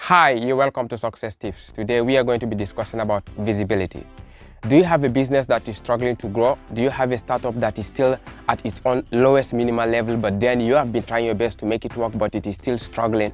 Hi, you're welcome to Success Tips. Today we are going to be discussing about visibility. Do you have a business that is struggling to grow? Do you have a startup that is still at its own lowest minimal level, but then you have been trying your best to make it work, but it is still struggling?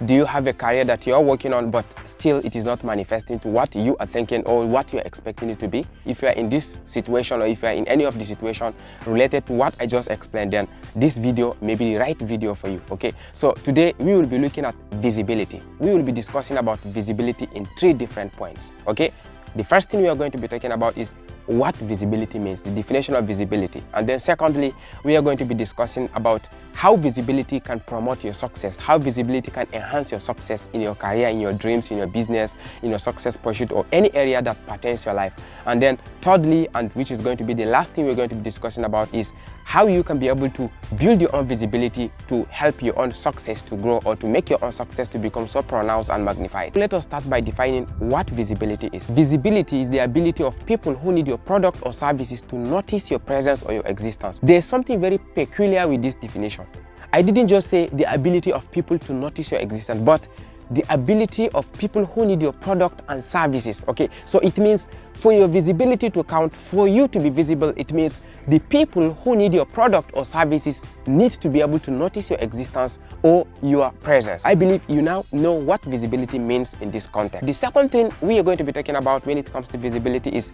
Do you have a career that you are working on, but still it is not manifesting to what you are thinking or what you are expecting it to be? If you are in this situation, or if you are in any of the situation related to what I just explained, then this video may be the right video for you. Okay, so today we will be looking at visibility. We will be discussing about visibility in 3 different points. Okay, the first thing we are going to be talking about is what visibility means, the definition of visibility. And then secondly, we are going to be discussing about how visibility can promote your success, how visibility can enhance your success in your career, in your dreams, in your business, in your success pursuit, or any area that pertains to your life. And then thirdly, and which is going to be the last thing we're going to be discussing about, is how you can be able to build your own visibility to help your own success to grow, or to make your own success to become so pronounced and magnified. Let us start by defining what visibility is. Visibility is the ability of people who need your product or services to notice your presence or your existence. There's something very peculiar with this definition. I didn't just say the ability of people to notice your existence, but the ability of people who need your product and services. Okay, so it means for your visibility to count, for you to be visible, it means the people who need your product or services need to be able to notice your existence or your presence. I believe you now know what visibility means in this context. The second thing we are going to be talking about when it comes to visibility is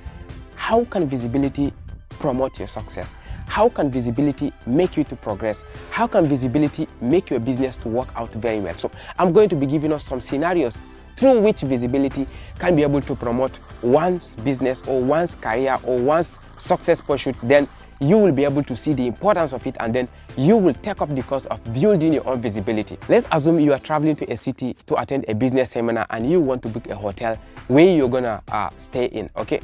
how can visibility promote your success? How can visibility make you to progress? How can visibility make your business to work out very well? So I'm going to be giving us some scenarios through which visibility can be able to promote one's business or one's career or one's success pursuit. Then you will be able to see the importance of it, and then you will take up the course of building your own visibility. Let's assume you are traveling to a city to attend a business seminar and you want to book a hotel where you're gonna stay in. Okay,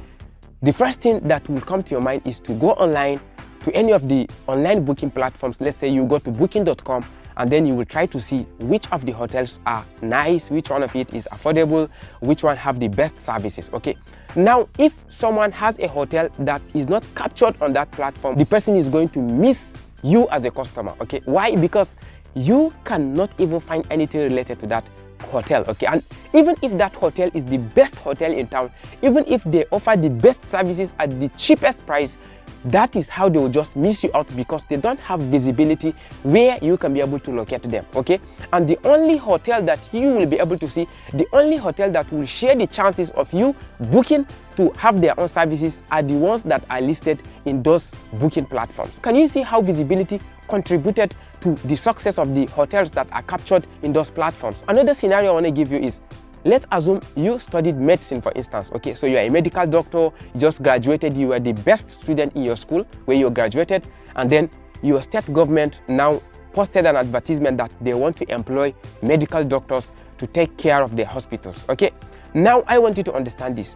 the first thing that will come to your mind is to go online to any of the online booking platforms. Let's say you go to booking.com, and then you will try to see which of the hotels are nice, which one of it is affordable, which one have the best services. Okay, now if someone has a hotel that is not captured on that platform, the person is going to miss you as a customer. Okay, why? Because you cannot even find anything related to that hotel. Okay, and even if that hotel is the best hotel in town, even if they offer the best services at the cheapest price, that is how they will just miss you out, because they don't have visibility where you can be able to locate them. Okay, and the only hotel that you will be able to see, the only hotel that will share the chances of you booking to have their own services, are the ones that are listed in those booking platforms. Can you see how visibility contributed to the success of the hotels that are captured in those platforms? Another scenario I want to give you is, let's assume you studied medicine, for instance. Okay, so you are a medical doctor, you just graduated, you were the best student in your school where you graduated, and then your state government now posted an advertisement that they want to employ medical doctors to take care of their hospitals. Okay, now I want you to understand this.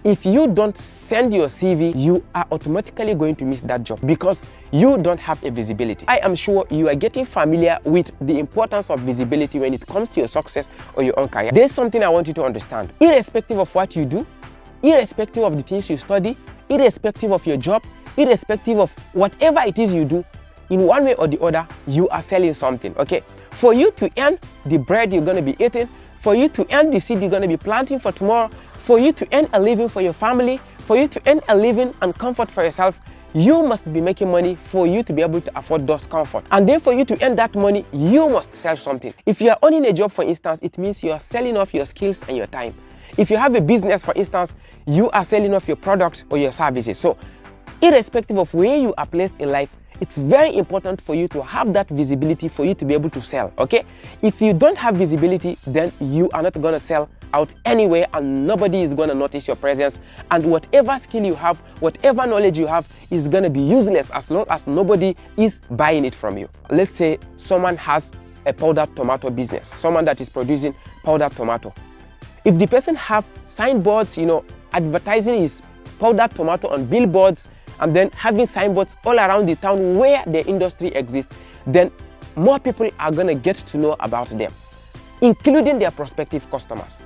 If you don't send your CV, you are automatically going to miss that job because you don't have a visibility. I am sure you are getting familiar with the importance of visibility when it comes to your success or your own career. There's something I want you to understand. Irrespective of what you do, irrespective of the things you study, irrespective of your job, irrespective of whatever it is you do, in one way or the other, you are selling something. Okay, for you to earn the bread you're going to be eating, for you to earn the seed you're going to be planting for tomorrow, for you to earn a living for your family, for you to earn a living and comfort for yourself, you must be making money for you to be able to afford those comfort. And then for you to earn that money, you must sell something. If you are owning a job, for instance, it means you are selling off your skills and your time. If you have a business, for instance, you are selling off your product or your services. So irrespective of where you are placed in life, it's very important for you to have that visibility for you to be able to sell. Okay, if you don't have visibility, then you are not going to sell out anywhere, and nobody is going to notice your presence, and whatever skill you have, whatever knowledge you have, is going to be useless as long as nobody is buying it from you. Let's say someone has a powdered tomato business, someone that is producing powdered tomato. If the person have signboards, advertising his powdered tomato on billboards, and then having signboards all around the town where the industry exists, then more people are going to get to know about them, including their prospective customers.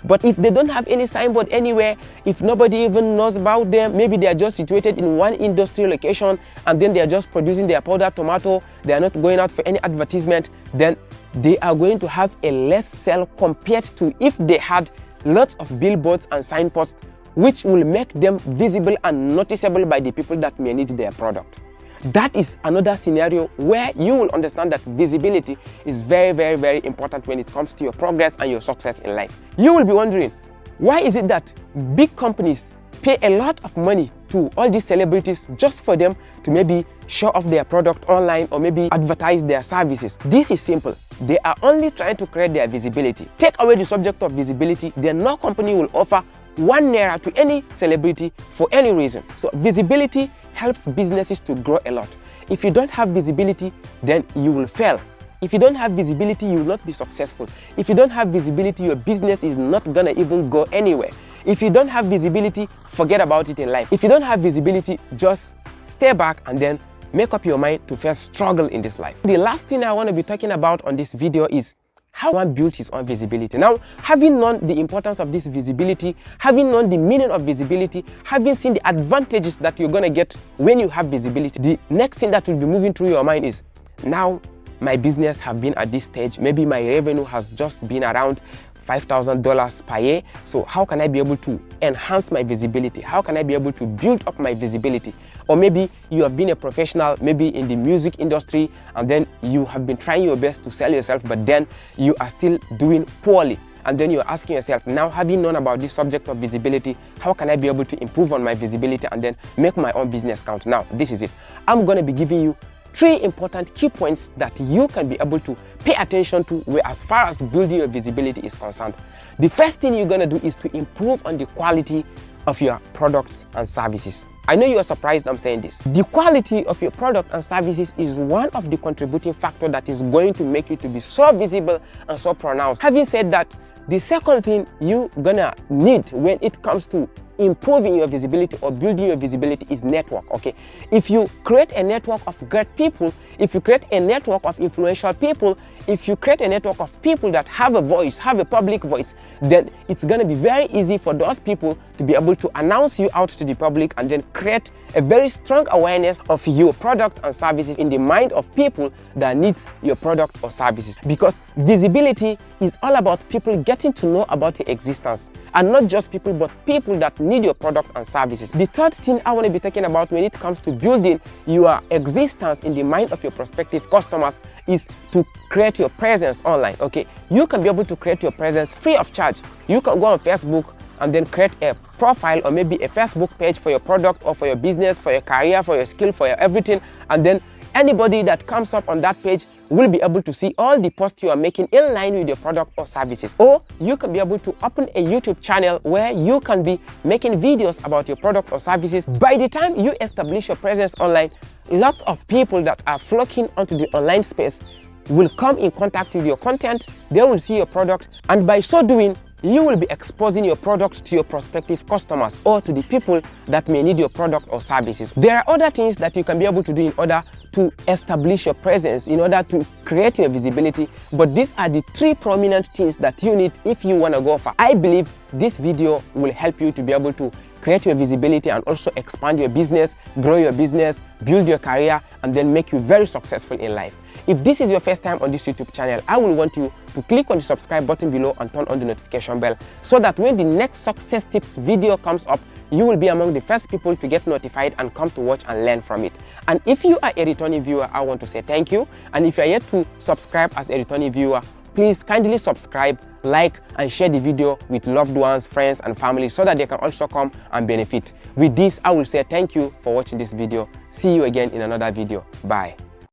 But if they don't have any signboard anywhere, if nobody even knows about them, maybe they are just situated in one industrial location and then they are just producing their powdered tomato, they are not going out for any advertisement, then they are going to have a less sale compared to if they had lots of billboards and signposts which will make them visible and noticeable by the people that may need their product. That is another scenario where you will understand that visibility is very, very, very important when it comes to your progress and your success in life. You will be wondering, why is it that big companies pay a lot of money to all these celebrities just for them to maybe show off their product online or maybe advertise their services? This is simple. They are only trying to create their visibility. Take away the subject of visibility, then no company will offer 1 naira to any celebrity for any reason. So visibility helps businesses to grow a lot. If you don't have visibility, then you will fail. If you don't have visibility, you will not be successful. If you don't have visibility, your business is not gonna even go anywhere. If you don't have visibility, forget about it in life. If you don't have visibility, just stay back and then make up your mind to first struggle in this life. The last thing I want to be talking about on this video is how one built his own visibility. Now, having known the importance of this visibility, having known the meaning of visibility, having seen the advantages that you're gonna get when you have visibility, the next thing that will be moving through your mind is, now my business have been at this stage, maybe my revenue has just been around $5,000 per year. So how can I be able to enhance my visibility? How can I be able to build up my visibility? Or maybe you have been a professional, maybe in the music industry, and then you have been trying your best to sell yourself, but then you are still doing poorly. And then you're asking yourself, now having known about this subject of visibility, how can I be able to improve on my visibility and then make my own business count? Now, this is it. I'm going to be giving you 3 important key points that you can be able to pay attention to as far as building your visibility is concerned. The first thing you're going to do is to improve on the quality of your products and services. I know you are surprised I'm saying this. The quality of your product and services is one of the contributing factors that is going to make you to be so visible and so pronounced. Having said that, the second thing you're gonna need when it comes to improving your visibility or building your visibility is network. Okay, if you create a network of great people, if you create a network of influential people, if you create a network of people that have a voice, have a public voice, then it's going to be very easy for those people to be able to announce you out to the public and then create a very strong awareness of your product and services in the mind of people that needs your product or services. Because visibility is all about people getting to know about your existence, and not just people, but people that need your product and services. The third thing I want to be talking about when it comes to building your existence in the mind of your prospective customers is to create your presence online. Okay, you can be able to create your presence free of charge. You can go on Facebook and then create a profile or maybe a Facebook page for your product or for your business, for your career, for your skill, for your everything, and then anybody that comes up on that page will be able to see all the posts you are making in line with your product or services. Or you can be able to open a YouTube channel where you can be making videos about your product or services. By the time you establish your presence online, lots of people that are flocking onto the online space will come in contact with your content, they will see your product, and by so doing, you will be exposing your product to your prospective customers or to the people that may need your product or services. There are other things that you can be able to do in order to establish your presence, in order to create your visibility, but these are the 3 prominent things that you need if you want to go far. I believe this video will help you to be able to create your visibility and also expand your business, grow your business, build your career, and then make you very successful in life. If this is your first time on this YouTube channel, I will want you to click on the subscribe button below and turn on the notification bell so that when the next success tips video comes up, you will be among the first people to get notified and come to watch and learn from it. And if you are a returning viewer, I want to say thank you. And if you are yet to subscribe as a returning viewer, please kindly subscribe, like, and share the video with loved ones, friends, and family so that they can also come and benefit. With this, I will say thank you for watching this video. See you again in another video. Bye.